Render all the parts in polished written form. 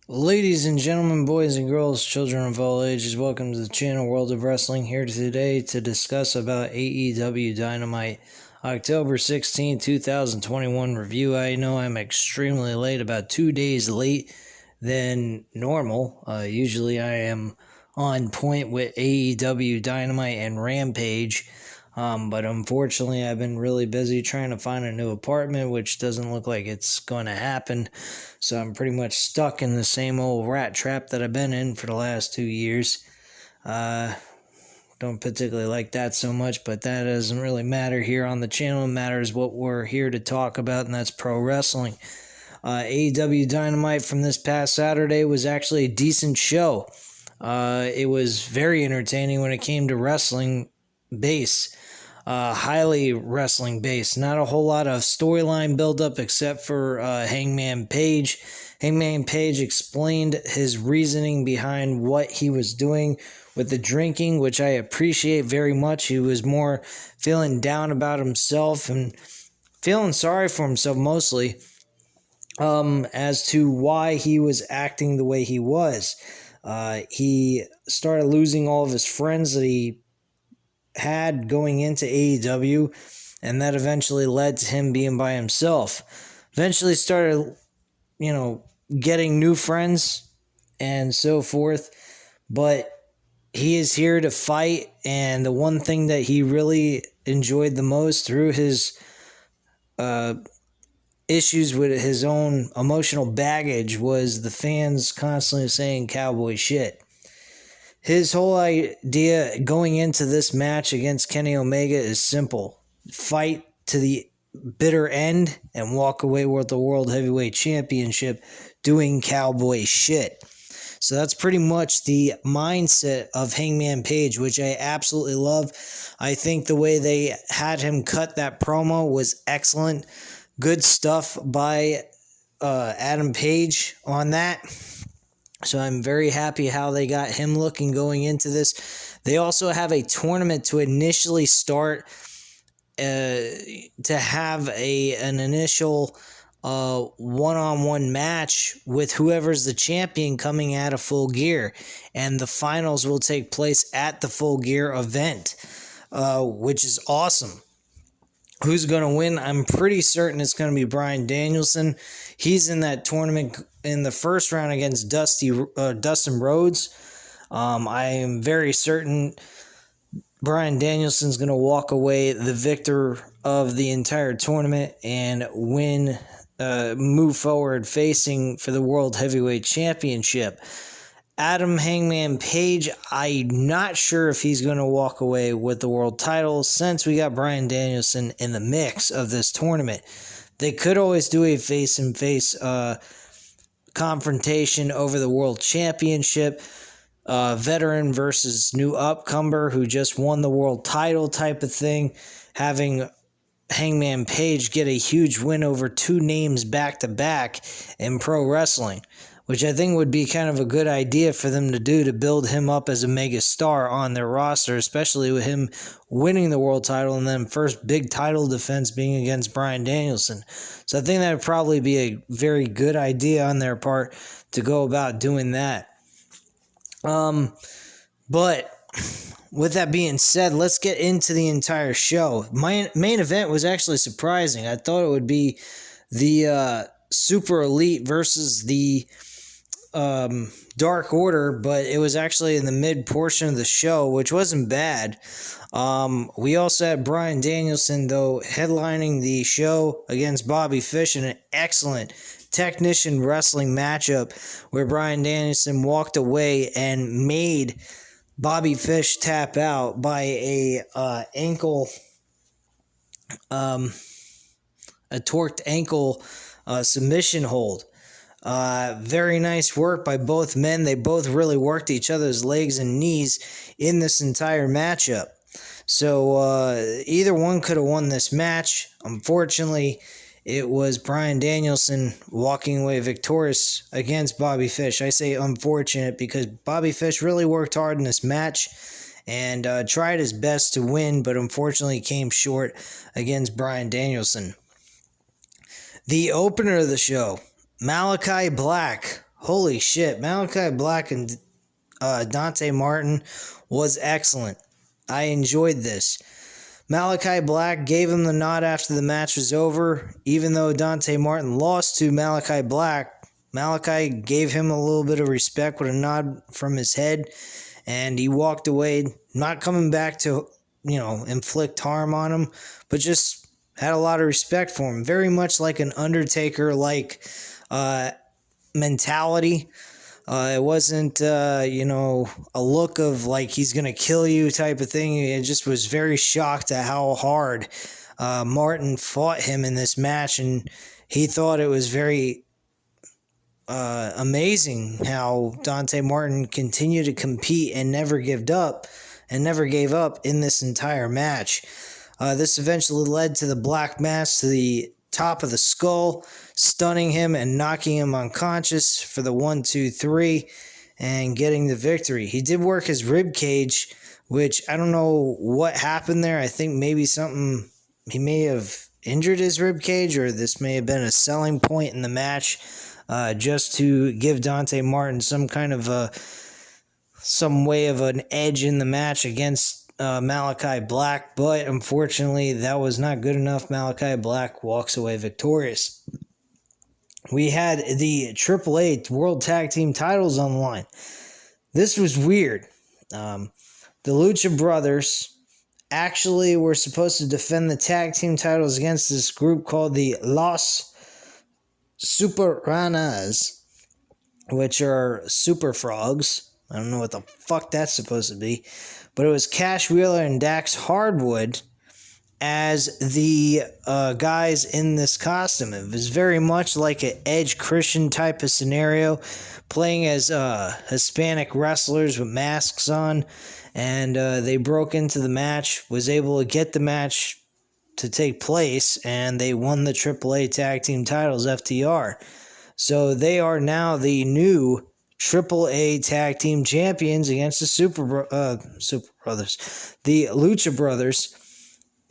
Ladies and gentlemen, boys and girls, children of all ages, welcome to the channel World of Wrestling. Here today to discuss about AEW Dynamite October 16, 2021 review. I know I'm extremely late, about 2 days late than normal. Usually I am on point with AEW Dynamite and Rampage. But unfortunately, I've been really busy trying to find a new apartment, which doesn't look like it's going to happen. So I'm pretty much stuck in the same old rat trap that I've been in for the last 2 years. Don't particularly like that so much, but that doesn't really matter here on the channel. It matters what we're here to talk about, and that's pro wrestling. AEW Dynamite from this past Saturday was actually a decent show. It was very entertaining when it came to wrestling base. Highly wrestling based. Not a whole lot of storyline buildup except for Hangman Page. Hangman Page explained his reasoning behind what he was doing with the drinking, which I appreciate very much. He was more feeling down about himself and feeling sorry for himself mostly, as to why he was acting the way he was. He started losing all of his friends that he had going into AEW, and that eventually led to him being by himself. Eventually started, getting new friends and so forth, but he is here to fight, and the one thing that he really enjoyed the most through his issues with his own emotional baggage was the fans constantly saying cowboy shit. His whole idea going into this match against Kenny Omega is simple. Fight to the bitter end and walk away with the World Heavyweight Championship doing cowboy shit. So that's pretty much the mindset of Hangman Page, which I absolutely love. I think the way they had him cut that promo was excellent. Good stuff by Adam Page on that. So I'm very happy how they got him looking going into this. They also have a tournament to initially start, to have an initial one-on-one match with whoever's the champion coming out of Full Gear. And the finals will take place at the Full Gear event, which is awesome. Who's going to win? I'm pretty certain it's going to be Bryan Danielson. He's in that tournament in the first round against Dustin Rhodes. I am very certain Bryan Danielson's going to walk away the victor of the entire tournament and move forward facing for the World Heavyweight Championship. Adam Hangman Page, I'm not sure if he's going to walk away with the world title since we got Bryan Danielson in the mix of this tournament. They could always do a face-and-face confrontation over the world championship, veteran versus new upcomer who just won the world title type of thing, having Hangman Page get a huge win over two names back-to-back in pro wrestling, which I think would be kind of a good idea for them to do to build him up as a mega star on their roster, especially with him winning the world title and then first big title defense being against Bryan Danielson. So I think that would probably be a very good idea on their part to go about doing that. But with that being said, let's get into the entire show. My main event was actually surprising. I thought it would be the Super Elite versus the Dark Order, but it was actually in the mid portion of the show, which wasn't bad. We also had Bryan Danielson, though, headlining the show against Bobby Fish in an excellent technician wrestling matchup where Bryan Danielson walked away and made Bobby Fish tap out by a torqued ankle submission hold. Very nice work by both men. They both really worked each other's legs and knees in this entire matchup. So either one could have won this match. Unfortunately, it was Bryan Danielson walking away victorious against Bobby Fish. I say unfortunate because Bobby Fish really worked hard in this match and tried his best to win, but unfortunately came short against Bryan Danielson. The opener of the show, Malachi Black. holy shit, Malachi Black and Dante Martin was excellent. I enjoyed this. Malachi Black gave him the nod after the match was over. Even though Dante Martin lost to Malachi Black, Malachi gave him a little bit of respect with a nod from his head, and he walked away, not coming back to, inflict harm on him, but just had a lot of respect for him. Very much like an Undertaker-like mentality. It wasn't, a look of like he's going to kill you type of thing. It just was very shocked at how hard Martin fought him in this match, and he thought it was very amazing how Dante Martin continued to compete and never gave up in this entire match. This eventually led to the Black Mass to the top of the skull, stunning him and knocking him unconscious for the 1-2-3 and getting the victory. He did work his rib cage, which I don't know what happened there. I think maybe he may have injured his rib cage, or this may have been a selling point in the match, just to give Dante Martin some kind of some way of an edge in the match against Malachi Black, but unfortunately that was not good enough. Malachi Black walks away victorious. We had the AAA World Tag Team titles on the line. This was weird. The Lucha Brothers actually were supposed to defend the tag team titles against this group called the Los Superanas, which are super frogs. I don't know what the fuck that's supposed to be. But it was Cash Wheeler and Dax Hardwood as the guys in this costume. It was very much like an Edge Christian type of scenario, playing as Hispanic wrestlers with masks on. And they broke into the match, was able to get the match to take place, and they won the AAA Tag Team titles, FTR. So they are now the new AAA Tag Team Champions against the Super Brothers, the Lucha Brothers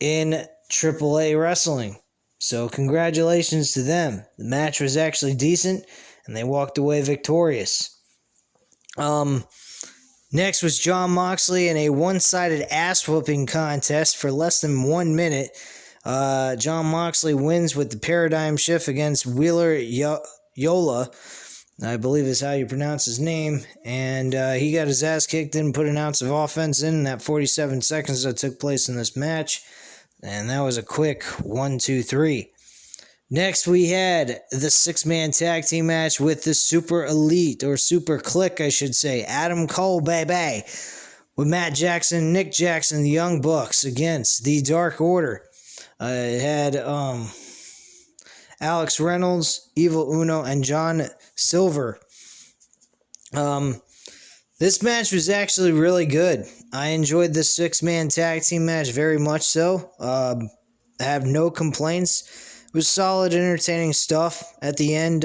in AAA Wrestling. So congratulations to them. The match was actually decent, and they walked away victorious. Next was Jon Moxley in a one-sided ass-whooping contest for less than 1 minute. Jon Moxley wins with the paradigm shift against Wheeler Yola, I believe is how you pronounce his name, and he got his ass kicked, didn't put an ounce of offense in that 47 seconds that took place in this match, and that was a quick 1-2-3. Next, we had the six-man tag team match with the Super Elite, or Super Click, I should say, Adam Cole, baby, with Matt Jackson, Nick Jackson, the Young Bucks against the Dark Order. It had Alex Reynolds, Evil Uno, and John Silver. This match was actually really good. I enjoyed the six-man tag team match very much so. I have no complaints. It was solid, entertaining stuff. At the end,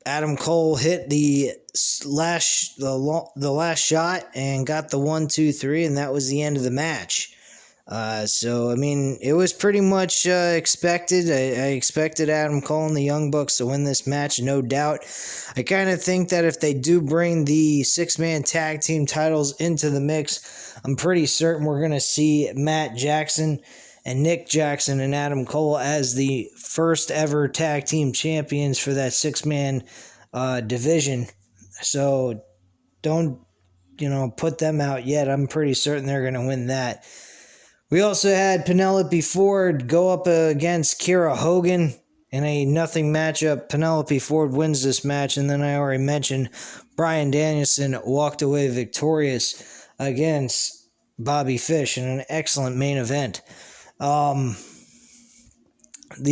Adam Cole hit the last shot and got the 1-2-3, and that was the end of the match. So, I mean, it was pretty much expected. I expected Adam Cole and the Young Bucks to win this match, no doubt. I kind of think that if they do bring the six-man tag team titles into the mix, I'm pretty certain we're going to see Matt Jackson and Nick Jackson and Adam Cole as the first ever tag team champions for that six-man division. So, don't, put them out yet. I'm pretty certain they're going to win that. We also had Penelope Ford go up against Kiera Hogan in a nothing matchup. Penelope Ford wins this match, and then I already mentioned Bryan Danielson walked away victorious against Bobby Fish in an excellent main event. The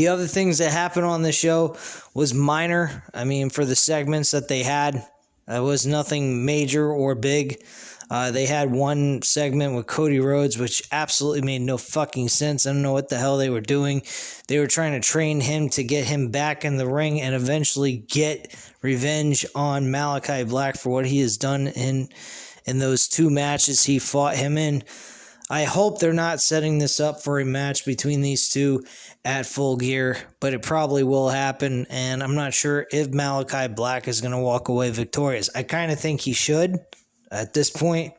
other things that happened on the show was minor. I mean, for the segments that they had, it was nothing major or big. They had one segment with Cody Rhodes, which absolutely made no fucking sense. I don't know what the hell they were doing. They were trying to train him to get him back in the ring and eventually get revenge on Malachi Black for what he has done in those two matches he fought him in. I hope they're not setting this up for a match between these two at Full Gear, but it probably will happen, and I'm not sure if Malachi Black is going to walk away victorious. I kind of think he should at this point,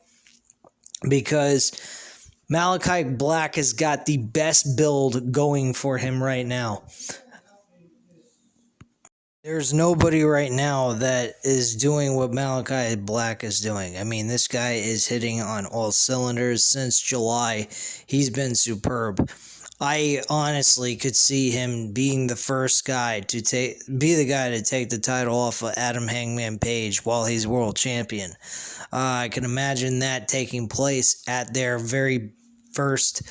because Malachi Black has got the best build going for him right now. There's nobody right now that is doing what Malachi Black is doing. I mean, this guy is hitting on all cylinders. Since July, he's been superb. I honestly could see him being the first guy to take the title off of Adam Hangman Page while he's world champion. I can imagine that taking place at their very first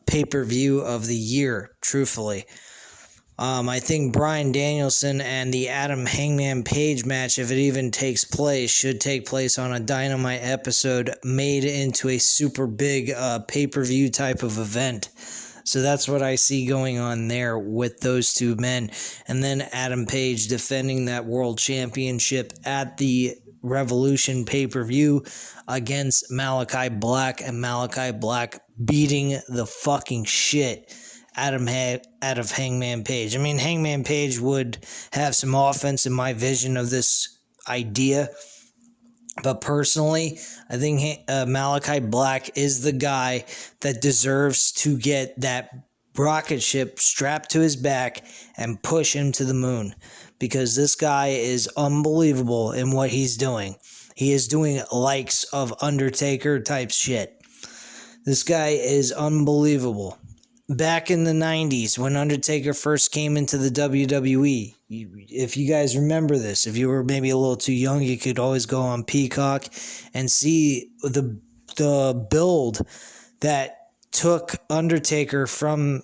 pay-per-view of the year, truthfully. I think Bryan Danielson and the Adam Hangman Page match, if it even takes place, should take place on a Dynamite episode made into a super big pay-per-view type of event. So that's what I see going on there with those two men. And then Adam Page defending that world championship at the Revolution pay-per-view against Malachi Black, and Malachi Black beating the fucking shit out of Hangman Page. I mean, Hangman Page would have some offense in my vision of this idea, but personally, I think Malachi Black is the guy that deserves to get that rocket ship strapped to his back and push him to the moon, because this guy is unbelievable in what he's doing. He is doing likes of Undertaker type shit. This guy is unbelievable. Back in the 90s, when Undertaker first came into the WWE, if you guys remember this, if you were maybe a little too young, you could always go on Peacock and see the build that took Undertaker from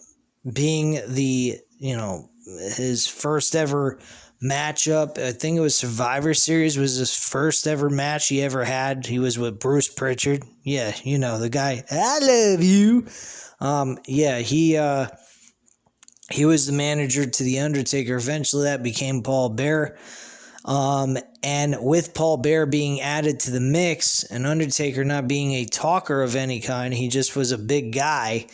being the, his first ever matchup. I think it was Survivor Series was his first ever match he ever had. He was with Bruce Pritchard. Yeah, the guy, I love you. He was the manager to The Undertaker. Eventually that became Paul Bearer. And with Paul Bearer being added to the mix and Undertaker not being a talker of any kind, he just was a big guy,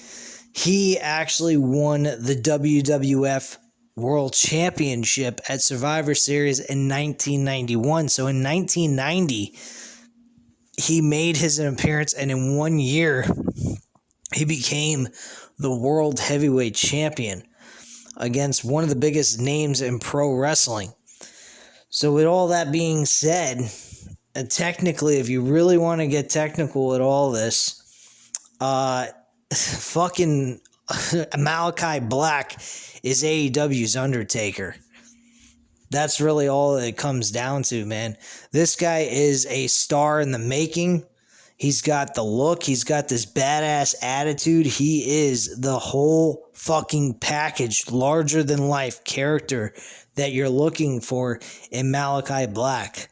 he actually won the WWF World Championship at Survivor Series in 1991. So in 1990, he made his appearance, and in 1 year, he became the world heavyweight champion against one of the biggest names in pro wrestling. So with all that being said, technically, if you really want to get technical with all this, fucking Malachi Black is AEW's Undertaker. That's really all it comes down to, man. This guy is a star in the making. He's got the look. He's got this badass attitude. He is the whole fucking package, larger than life character that you're looking for in Malachi Black.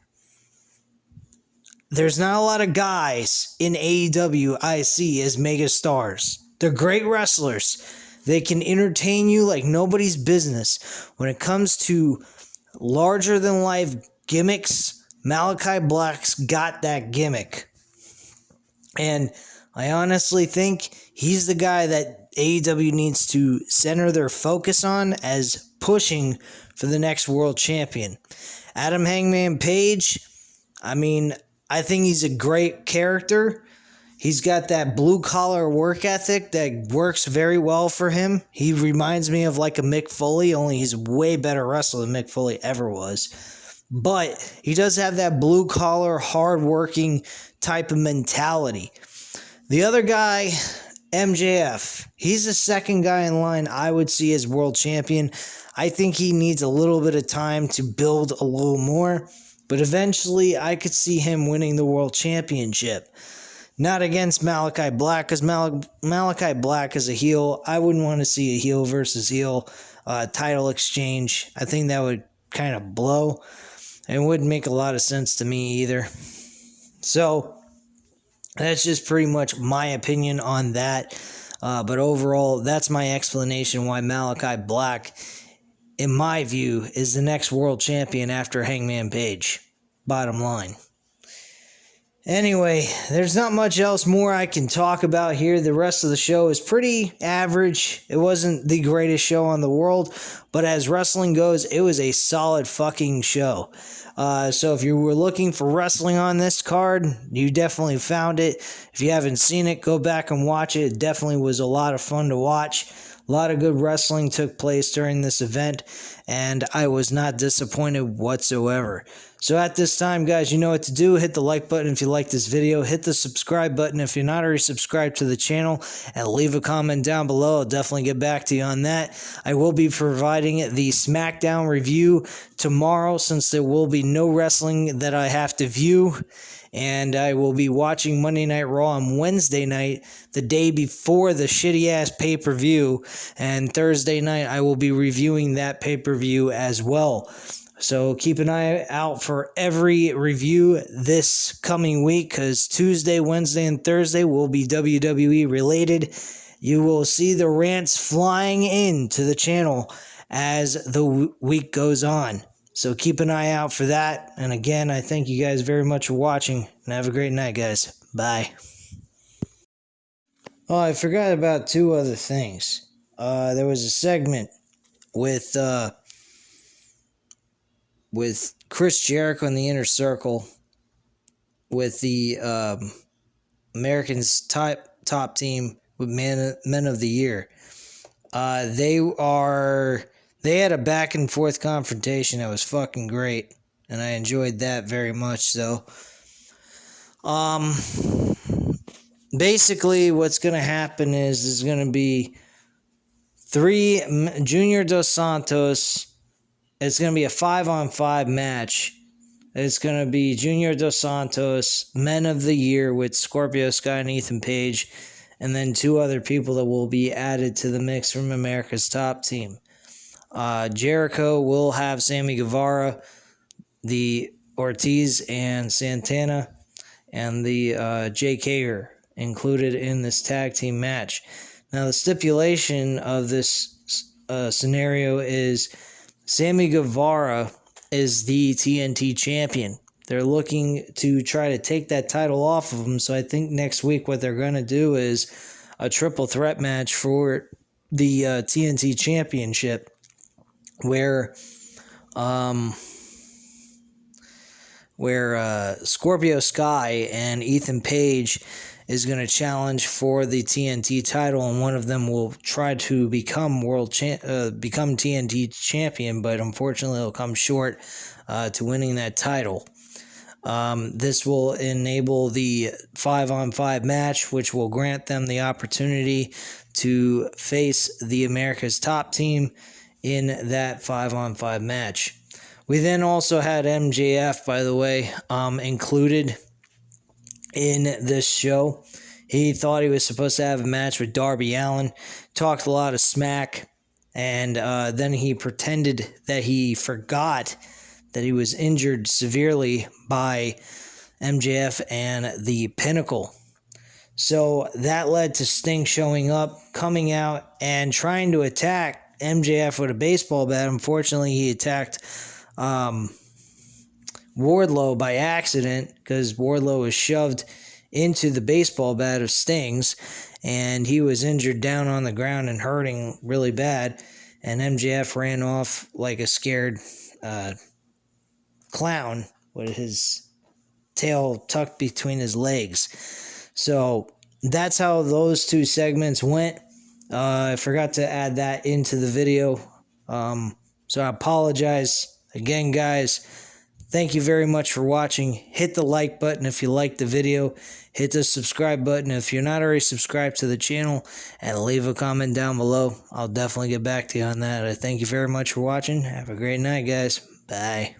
There's not a lot of guys in AEW I see as mega stars. They're great wrestlers. They can entertain you like nobody's business. When it comes to larger than life gimmicks, Malachi Black's got that gimmick. And I honestly think he's the guy that AEW needs to center their focus on as pushing for the next world champion. Adam Hangman Page, I think he's a great character. He's got that blue-collar work ethic that works very well for him. He reminds me of like a Mick Foley, only he's a way better wrestler than Mick Foley ever was. But he does have that blue-collar, hard-working type of mentality. The other guy, MJF, he's the second guy in line I would see as world champion. I think he needs a little bit of time to build a little more, but eventually I could see him winning the world championship. Not against Malachi Black, because Malachi Black is a heel. I wouldn't want to see a heel versus heel title exchange. I think that would kind of blow. It wouldn't make a lot of sense to me either. So that's just pretty much my opinion on that. But overall, that's my explanation why Malachi Black, in my view, is the next world champion after Hangman Page. Bottom line. Anyway, there's not much else more I can talk about here. The rest of the show is pretty average. It wasn't the greatest show on the world, but as wrestling goes, it was a solid fucking show. So if you were looking for wrestling on this card, you definitely found it. If you haven't seen it, go back and watch it. It definitely was a lot of fun to watch. A lot of good wrestling took place during this event, and I was not disappointed whatsoever. So at this time, guys, you know what to do. Hit the like button if you like this video. Hit the subscribe button if you're not already subscribed to the channel. And leave a comment down below. I'll definitely get back to you on that. I will be providing the SmackDown review tomorrow, since there will be no wrestling that I have to view. And I will be watching Monday Night Raw on Wednesday night, the day before the shitty-ass pay-per-view. And Thursday night, I will be reviewing that pay-per-view as well. So keep an eye out for every review this coming week, because Tuesday, Wednesday, and Thursday will be WWE related. You will see the rants flying into the channel as the week goes on. So keep an eye out for that. And again, I thank you guys very much for watching, and have a great night, guys. Bye. Oh, I forgot about two other things. There was a segment with Chris Jericho in the Inner Circle, with the Americans top team with Men of the Year. They had a back and forth confrontation that was fucking great, and I enjoyed that very much. So, basically, what's gonna happen is there's gonna be Junior Dos Santos. It's going to be a 5-on-5 match. It's going to be Junior Dos Santos, Men of the Year with Scorpio Sky and Ethan Page, and then two other people that will be added to the mix from America's Top Team. Jericho will have Sammy Guevara, the Ortiz and Santana, and the Jake Hager included in this tag team match. Now, the stipulation of this scenario is Sammy Guevara is the TNT champion. They're looking to try to take that title off of him, so I think next week what they're going to do is a triple threat match for the TNT championship, where Scorpio Sky and Ethan Page is going to challenge for the TNT title, and one of them will try to become become TNT champion, but unfortunately he'll come short to winning that title. This will enable the 5-on-5 match, which will grant them the opportunity to face the America's Top Team in that 5-on-5 match. We then also had MJF, by the way, included in this show. He thought he was supposed to have a match with Darby Allin, talked a lot of smack, and then he pretended that he forgot that he was injured severely by MJF and the Pinnacle. So that led to Sting showing up, coming out, and trying to attack MJF with a baseball bat. Unfortunately, he attacked Wardlow by accident, because Wardlow was shoved into the baseball bat of Sting's, and he was injured down on the ground and hurting really bad, and MJF ran off like a scared clown with his tail tucked between his legs. So that's how those two segments went. I forgot to add that into the video, so I apologize again, guys. Thank you very much for watching. Hit the like button if you liked the video. Hit the subscribe button if you're not already subscribed to the channel. And leave a comment down below. I'll definitely get back to you on that. I thank you very much for watching. Have a great night, guys. Bye.